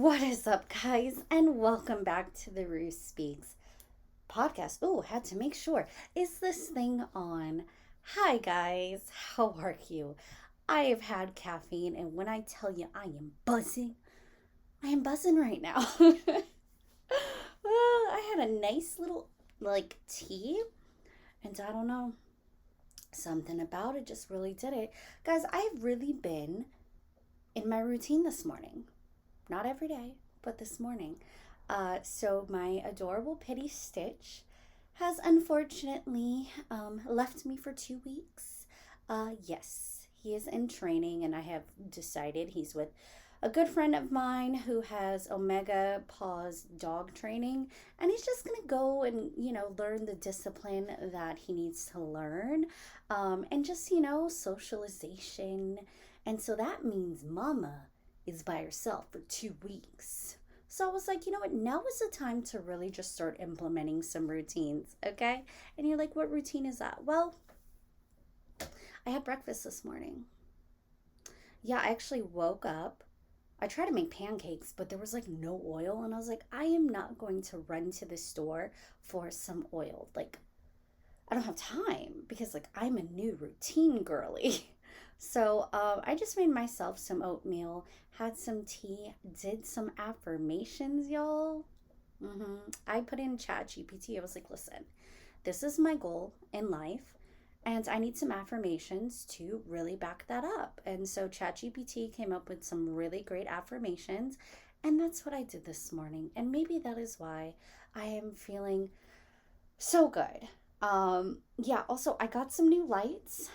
What is up, guys? And welcome back to the RueSpeaks podcast. Oh, had to make sure. Is this thing on? Hi, guys. How are you? I have had caffeine, and when I tell you I am buzzing right now. I had a nice little, tea, and I don't know, something about it just really did it. Guys, I've really been in my routine this morning. Not every day, but this morning. So my adorable Pity Stitch has unfortunately left me for 2 weeks. Yes, he is in training, and I have decided he's with a good friend of mine who has Omega Paws dog training, and he's just gonna go and learn the discipline that he needs to learn, and just socialization, and so that means Mama is by herself for 2 weeks. So I was like, you know what? Now is the time to really just start implementing some routines, okay? And you're like, what routine is that? Well, I had breakfast this morning. Yeah, I actually woke up. I tried to make pancakes, but there was like no oil. And I was like, I am not going to run to the store for some oil. Like, I don't have time because like I'm a new routine girly. So I just made myself some oatmeal, had some tea, did some affirmations, y'all. I put in Chat GPT. I was like, listen, this is my goal in life, and I need some affirmations to really back that up. And so ChatGPT came up with some really great affirmations, and that's what I did this morning. And maybe that is why I am feeling so good. Yeah, also I got some new lights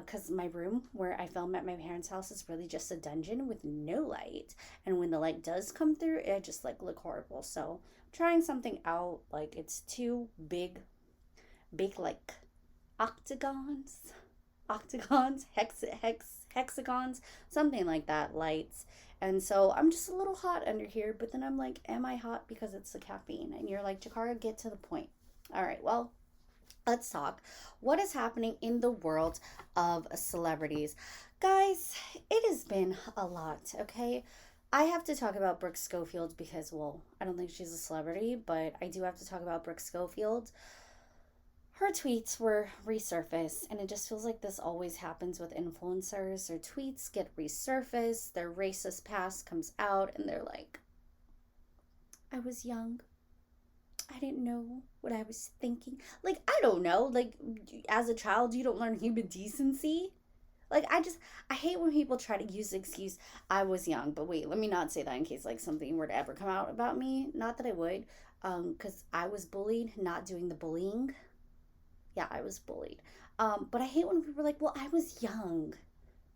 cuz my room where I film at my parents' house is really just a dungeon with no light. And when the light does come through, it just like look horrible. So, trying something out, like it's two big like octagons, hexagons, something like that, lights. And so I'm just a little hot under here, but then I'm like, am I hot because it's the caffeine? And you're like, Jakara, get to the point. All right, well, let's talk. What is happening in the world of celebrities? Guys, it has been a lot, okay? I have to talk about Brooke Schofield because, well, I don't think she's a celebrity, but I do have to talk about Brooke Schofield. Her tweets were resurfaced, and it just feels like this always happens with influencers. Their tweets get resurfaced, their racist past comes out, and they're like, I was young. I didn't know what I was thinking. Like, I don't know. Like, as a child, you don't learn human decency. Like, I hate when people try to use the excuse, I was young. But wait, let me not say that in case, like, something were to ever come out about me. Not that I would, because I was bullied, not doing the bullying. Yeah, I was bullied. But I hate when people are like, well, I was young.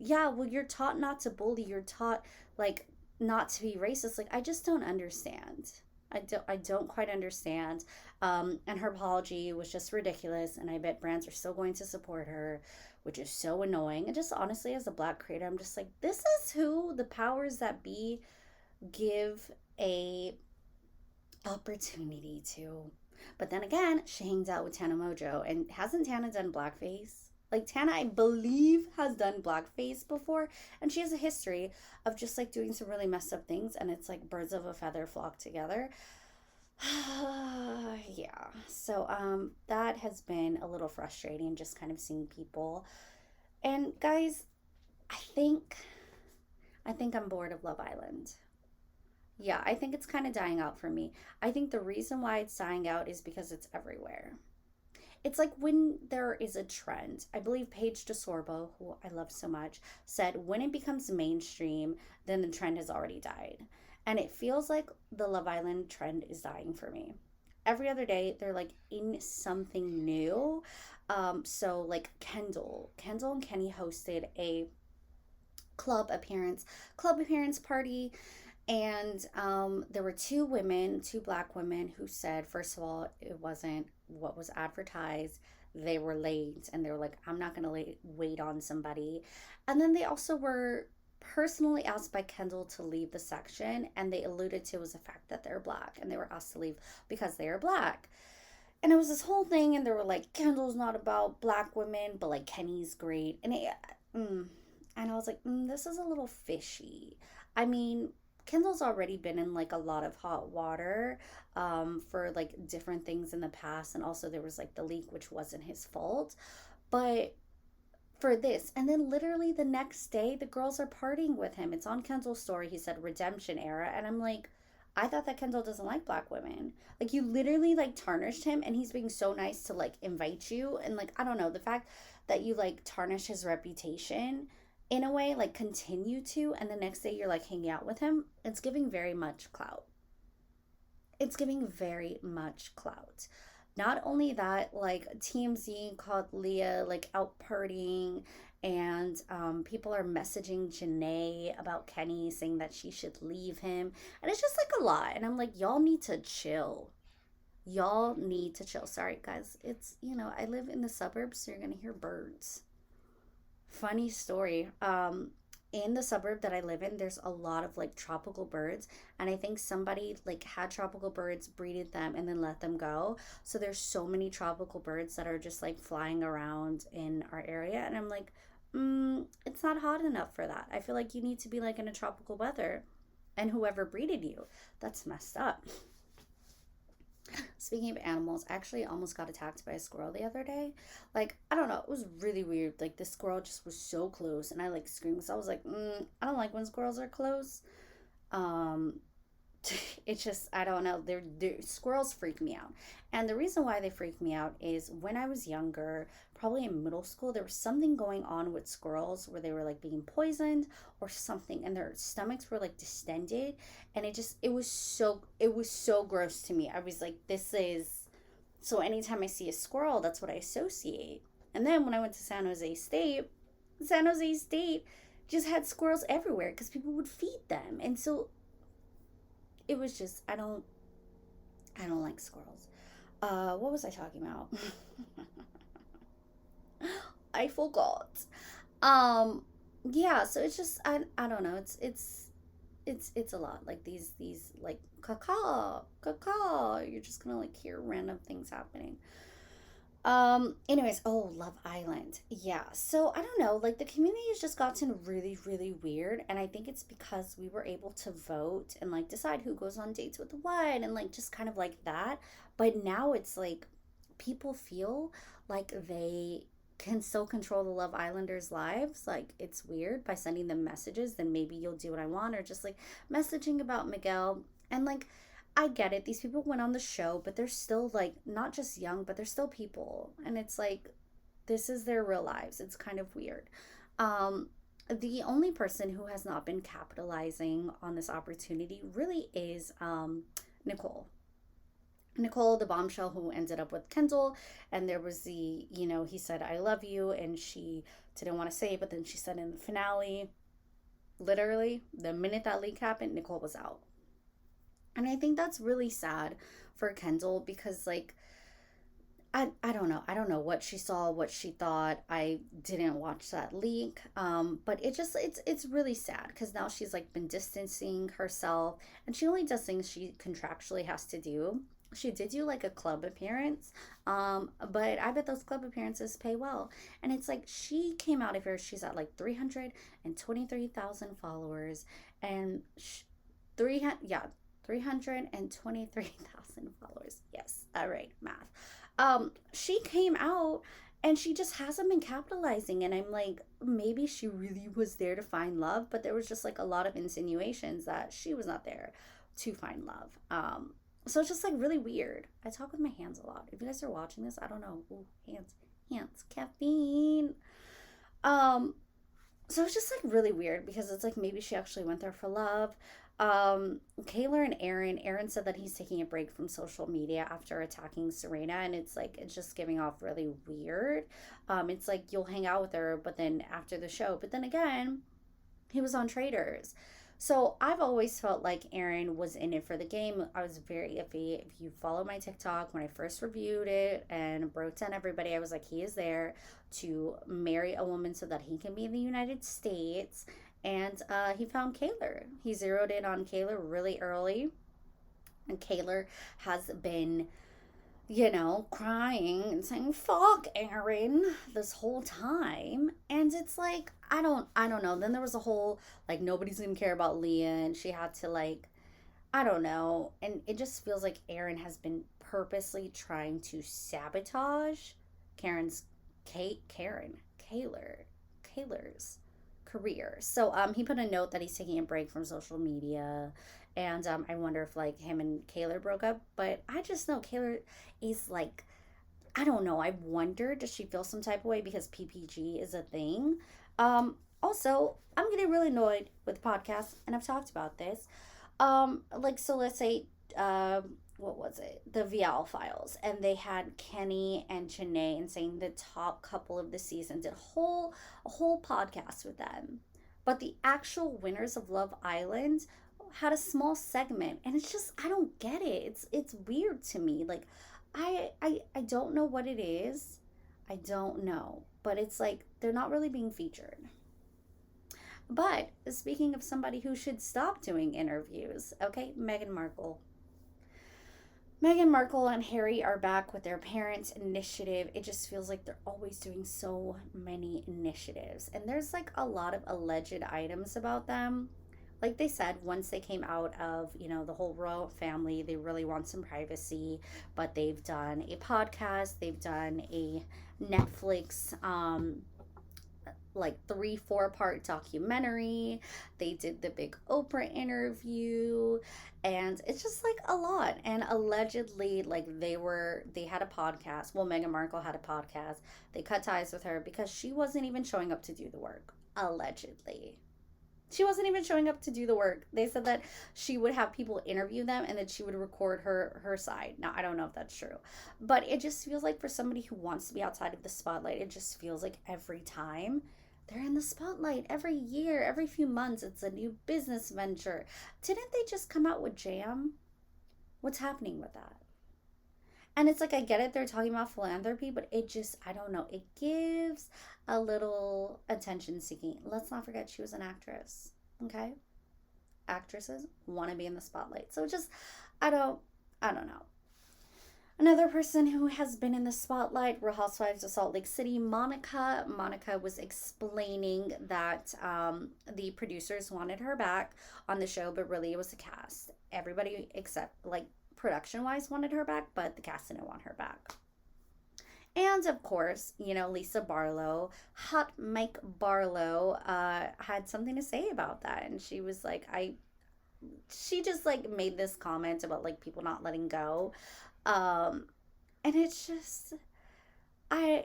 Yeah, well, you're taught not to bully. You're taught, like, not to be racist. Like, I just don't understand. I don't quite understand. And her apology was just ridiculous, and I bet brands are still going to support her, which is so annoying. And just honestly, as a black creator, I'm just like, this is who the powers that be give a opportunity to. But then again, she hangs out with Tana Mojo, and hasn't Tana done blackface? Like, Tana, I believe, has done blackface before, and she has a history of just like doing some really messed up things, and it's like birds of a feather flock together. Yeah. So that has been a little frustrating, just kind of seeing people. And guys, I think I think I'm bored of Love Island. Yeah, I think it's kind of dying out for me. I think the reason why it's dying out is because it's everywhere. It's like when there is a trend. I believe Paige DeSorbo, who I love so much, said when it becomes mainstream, then the trend has already died. And it feels like the Love Island trend is dying for me. Every other day, they're like in something new. So like Kendall and Kenny hosted a club appearance party, and there were two black women who said, first of all, it wasn't what was advertised. They were late, and they were like, I'm not going to wait on somebody. And then they also were personally asked by Kendall to leave the section, and they alluded to was the fact that they're black, and they were asked to leave because they are black. And it was this whole thing, and they were like, Kendall's not about black women, but like Kenny's great. And I was like, this is a little fishy. I mean, Kendall's already been in like a lot of hot water for like different things in the past, and also there was like the leak, which wasn't his fault. But for this, and then literally the next day, the girls are partying with him. It's on Kendall's story. He said redemption era, and I'm like, I thought that Kendall doesn't like black women. Like you literally like tarnished him, and he's being so nice to like invite you, and like I don't know, the fact that you like tarnish his reputation in a way, like continue to, and the next day you're like hanging out with him. It's giving very much clout. It's giving very much clout. Not only that, like TMZ called Leah like out partying, and people are messaging Janae about Kenny saying that she should leave him. And it's just like a lot. And I'm like, y'all need to chill. Y'all need to chill. Sorry, guys. It's, I live in the suburbs, so you're going to hear birds. Funny story. In the suburb that I live in, there's a lot of like tropical birds, and I think somebody like had tropical birds, breeded them, and then let them go. So there's so many tropical birds that are just like flying around in our area, and I'm like, it's not hot enough for that. I feel like you need to be like in a tropical weather, and whoever breeded you, that's messed up. Speaking of animals, I actually almost got attacked by a squirrel the other day. Like, I don't know, it was really weird. Like, this squirrel just was so close, and I like screamed. So I was like, I don't like when squirrels are close. Um, it's just, I don't know. Squirrels freak me out. And the reason why they freak me out is when I was younger, probably in middle school, there was something going on with squirrels where they were like being poisoned or something, and their stomachs were like distended, and it was so gross to me. I was like, this is so anytime I see a squirrel, that's what I associate. And then when I went to San Jose State just had squirrels everywhere because people would feed them. And so it was just I don't like squirrels. What was I talking about? I forgot. Um yeah, so it's just I don't know. It's a lot. Like these like caca. You're just gonna like hear random things happening. Anyways, oh, Love Island. Yeah. So I don't know, like the community has just gotten really, really weird. And I think it's because we were able to vote and like decide who goes on dates with what and like just kind of like that. But now it's like people feel like they can still control the Love Islanders' lives. Like it's weird by sending them messages, then maybe you'll do what I want, or just like messaging about Miguel. And like I get it. These people went on the show, but they're still like not just young, but they're still people. And it's like this is their real lives. It's kind of weird. Um the only person who has not been capitalizing on this opportunity really is Nicole. Nicole, the bombshell who ended up with Kendall, and there was he said, I love you, and she didn't want to say it, but then she said in the finale, literally, the minute that leak happened, Nicole was out. And I think that's really sad for Kendall because like I don't know. I don't know what she saw, what she thought. I didn't watch that leak. But it's really sad because now she's like been distancing herself, and she only does things she contractually has to do. She did do like a club appearance, but I bet those club appearances pay well. And it's like she came out of here. She's at like 323,000 followers, and 323,000 followers. Yes, all right, math. She came out and she just hasn't been capitalizing, and I'm like, maybe she really was there to find love, but there was just like a lot of insinuations that she was not there to find love. So it's just like really weird. I talk with my hands a lot. If you guys are watching this, I don't know. Ooh, hands, caffeine. Um, so it's just like really weird because it's like maybe she actually went there for love. Kayla and Aaron said that he's taking a break from social media after attacking Serena, and it's like it's just giving off really weird. It's like you'll hang out with her, but then after the show, but then again, he was on Traders. So I've always felt like Aaron was in it for the game. I was very iffy. If you follow my TikTok, when I first reviewed it and broke down everybody, I was like, he is there to marry a woman so that he can be in the United States. And he found Kaylor. He zeroed in on Kaylor really early. And Kaylor has been crying and saying fuck Aaron this whole time. And it's like, I don't know. Then there was a whole like nobody's gonna care about Leah, and she had to like, I don't know. And it just feels like Aaron has been purposely trying to sabotage Karen's Karen Kaler's career. So he put a note that he's taking a break from social media, and I wonder if like him and Kaler broke up. But I just know Kaler is like, I don't know. I wonder, does she feel some type of way because PPG is a thing? Also, I'm getting really annoyed with podcasts, and I've talked about this. Like, so let's say, what was it? The Vial Files, and they had Kenny and Janae and saying the top couple of the season, did a whole podcast with them. But the actual winners of Love Island had a small segment, and it's just, I don't get it. It's weird to me. Like, I don't know what it is. I don't know. But it's like they're not really being featured. But speaking of somebody who should stop doing interviews, okay, Meghan Markle. Meghan Markle and Harry are back with their Parents Initiative. It just feels like they're always doing so many initiatives. And there's like a lot of alleged items about them. Like they said, once they came out of, the whole royal family, they really want some privacy. But they've done a podcast, they've done a Netflix like 3-4 part documentary. They did the big Oprah interview, and it's just like a lot. And allegedly, like they had a podcast. Well, Meghan Markle had a podcast. They cut ties with her because she wasn't even showing up to do the work. Allegedly, she wasn't even showing up to do the work. They said that she would have people interview them and that she would record her side. Now, I don't know if that's true. But it just feels like for somebody who wants to be outside of the spotlight, it just feels like every time they're in the spotlight, every year, every few months, it's a new business venture. Didn't they just come out with Jam? What's happening with that? And it's like, I get it, they're talking about philanthropy, but it just, I don't know, it gives a little attention seeking. Let's not forget she was an actress, okay? Actresses want to be in the spotlight. So just, I don't know. Another person who has been in the spotlight, Real Housewives of Salt Lake City, Monica. Monica was explaining that the producers wanted her back on the show, but really it was the cast. Everybody except, like, production-wise wanted her back, but the cast didn't want her back. And, of course, Lisa Barlow, Hot Mike Barlow, had something to say about that. And she was like, she just, like, made this comment about, like, people not letting go. And it's just, I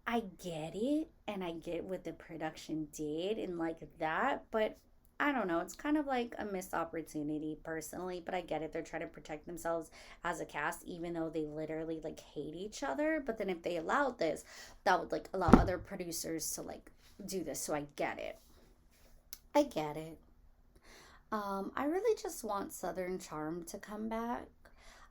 I get it, and I get what the production did and like that, but I don't know. It's kind of like a missed opportunity personally, but I get it. They're trying to protect themselves as a cast, even though they literally like hate each other. But then if they allowed this, that would like allow other producers to like do this. So I get it. I get it. I really just want Southern Charm to come back.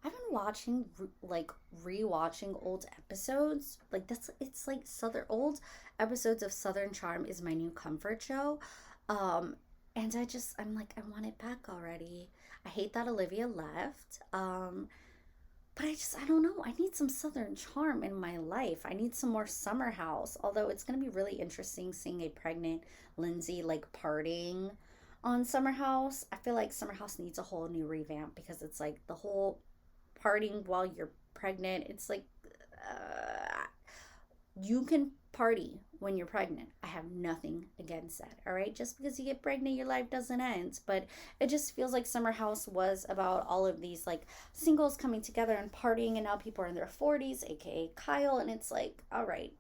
I've been watching like rewatching old episodes. Like that's it's like Southern old episodes of Southern Charm is my new comfort show. Um and I'm like I want it back already. I hate that Olivia left. But I don't know. I need some Southern Charm in my life. I need some more Summer House. Although it's going to be really interesting seeing a pregnant Lindsay like partying on Summer House. I feel like Summer House needs a whole new revamp because it's like the whole partying while you're pregnant. It's like you can party when you're pregnant. I have nothing against that. All right, just because you get pregnant, your life doesn't end. But it just feels like Summer House was about all of these like singles coming together and partying, and now people are in their 40s, aka Kyle, and it's like, all right,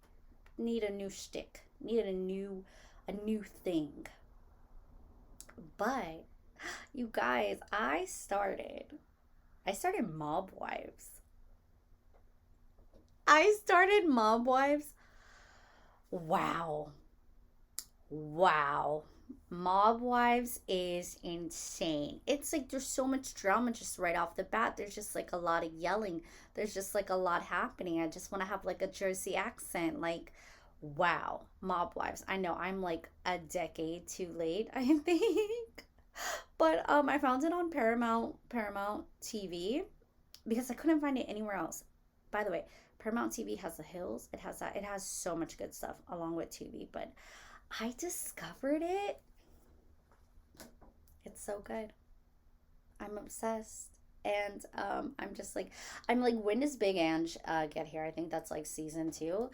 need a new shtick, need a new thing. But you guys, I started Mob Wives. I started Mob Wives. Wow. Wow. Mob Wives is insane. It's like there's so much drama just right off the bat. There's just like a lot of yelling. There's just like a lot happening. I just want to have like a Jersey accent. Like, wow. Mob Wives. I know I'm like a decade too late, I think. But I found it on Paramount TV because I couldn't find it anywhere else. By the way, Paramount TV has The Hills. It has that. It has so much good stuff along with TV. But I discovered it. It's so good. I'm obsessed. And I'm like, when does Big Ange get here? I think that's like season 2.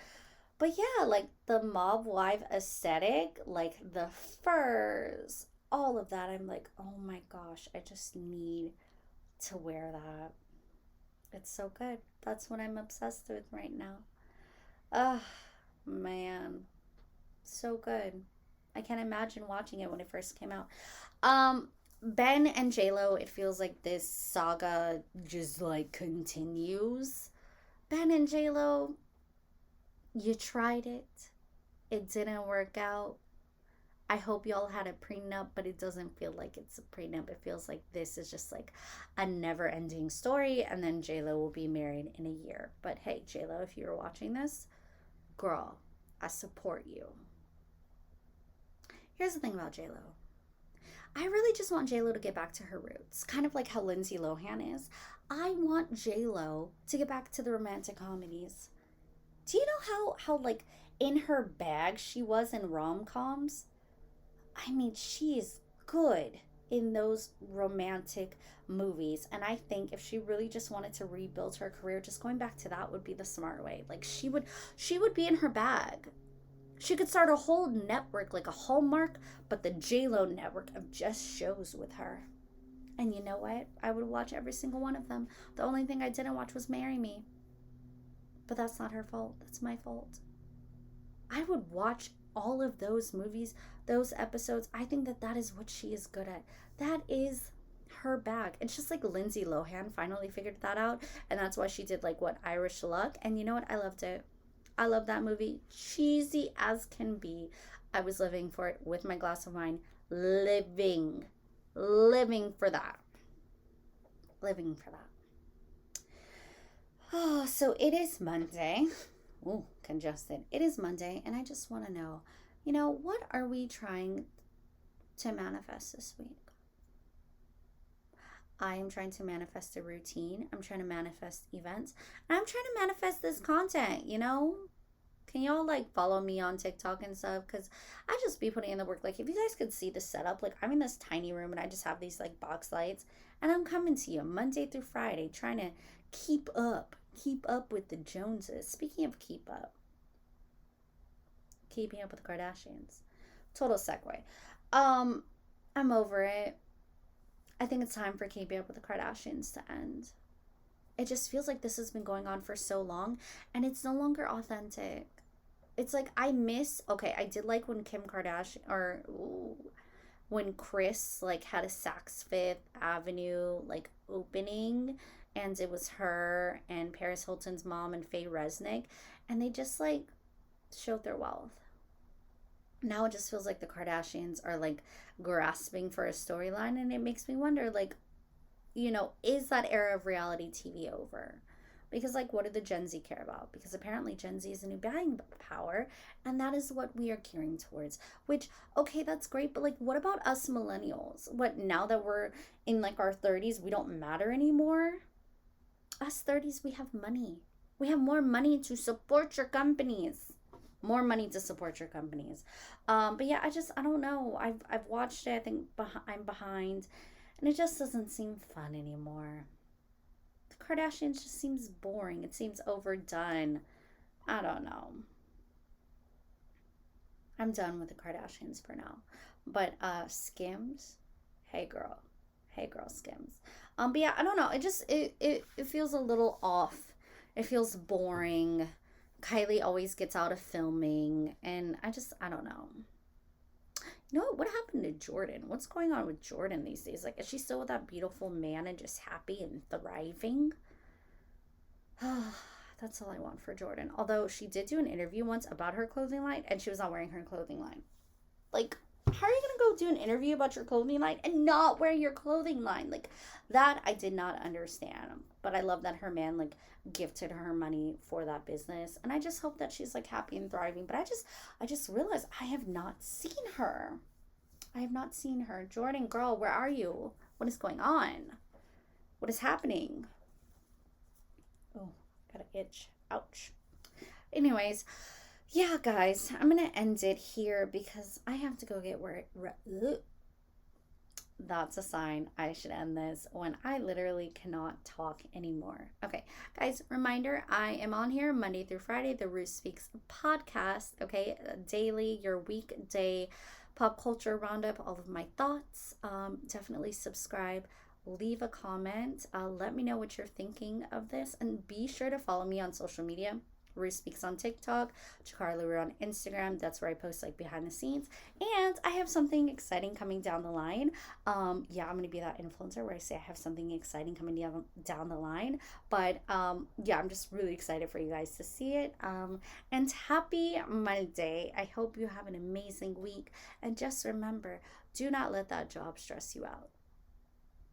But yeah, like the mob wife aesthetic, like the furs, all of that. I'm like, oh my gosh, I just need to wear that. It's so good. That's what I'm obsessed with right now. Ugh, man, so good. I can't imagine watching it when it first came out. Ben and JLo, it feels like this saga just like continues. Ben and JLo, you tried it. It didn't work out. I hope y'all had a prenup, but it doesn't feel like it's a prenup. It feels like this is just like a never ending story, and then JLo will be married in a year. But hey, JLo, if you're watching this, girl, I support you. Here's the thing about JLo. I really just want JLo to get back to her roots, kind of like how Lindsay Lohan is. I want JLo to get back to the romantic comedies. Do you know how like in her bag she was in rom-coms? I mean, she is good in those romantic movies. And I think if she really just wanted to rebuild her career, just going back to that would be the smart way. Like she would be in her bag. She could start a whole network, like a Hallmark, but the JLo network of just shows with her. And you know what? I would watch every single one of them. The only thing I didn't watch was Marry Me. But that's not her fault. That's my fault. I would watch all of those movies, those episodes. I think that is what she is good at. That is her bag. It's just like Lindsay Lohan finally figured that out. And that's why she did like what, Irish Luck. And you know what? I loved it. I love that movie. Cheesy as can be. I was living for it with my glass of wine. Living for that. Living for that. Oh, so it is Monday. Ooh, congested. It is Monday, and I just want to know, what are we trying to manifest this week? I am trying to manifest a routine. I'm trying to manifest events. And I'm trying to manifest this content, Can y'all like follow me on TikTok and stuff? Because I just be putting in the work. Like if you guys could see the setup, like I'm in this tiny room and I just have these like box lights. And I'm coming to you Monday through Friday trying to keep up with the Joneses. Speaking of keeping up with the Kardashians. Total segue. I'm over it. I think it's time for Keeping Up with the Kardashians to end. It just feels like this has been going on for so long and it's no longer authentic. It's like I did like when Kim Kardashian when Chris like had a Saks Fifth Avenue like opening and it was her and Paris Hilton's mom and Faye Resnick and they just like showed their wealth. Now it just feels like the Kardashians are like grasping for a storyline and it makes me wonder like, is that era of reality TV over? Because like what do the Gen Z care about? Because apparently Gen Z is a new buying power and that is what we are gearing towards. Which, okay, that's great, but like what about us millennials? What, now that we're in like our 30s, we don't matter anymore? Us 30s, we have money. We have more money to support your companies. More money to support your companies. But yeah, I don't know. I've watched it. I think I'm behind. And it just doesn't seem fun anymore. The Kardashians just seems boring. It seems overdone. I don't know. I'm done with the Kardashians for now. But Skims, hey girl, Skims. But yeah, I don't know. It feels a little off. It feels boring. Kylie always gets out of filming, and I don't know. What happened to Jordyn? What's going on with Jordyn these days? Like, is she still with that beautiful man and just happy and thriving? That's all I want for Jordyn. Although she did do an interview once about her clothing line, and she was not wearing her clothing line. Like, how are you gonna go do an interview about your clothing line and not wear your clothing line? Like, that I did not understand. But I love that her man like gifted her money for that business, and I just hope that she's like happy and thriving. But I just realized I have not seen her. Jordyn, girl, where are you? What is going on? What is happening? Oh, got an itch. Ouch. Anyways, yeah, guys, I'm gonna end it here because I have to go get work. That's a sign I should end this when I literally cannot talk anymore. Okay, guys, reminder, I am on here Monday through Friday, the RueSpeaks podcast, okay? Daily, your weekday pop culture roundup, all of my thoughts. Definitely subscribe, leave a comment, let me know what you're thinking of this, and be sure to follow me on social media. RueSpeaks on TikTok, Jacarla Rue on Instagram. That's where I post like behind the scenes. And I have something exciting coming down the line. Yeah, I'm gonna be that influencer where I say I have something exciting coming down the line. But yeah, I'm just really excited for you guys to see it. And happy Monday. I hope you have an amazing week. And just remember, do not let that job stress you out.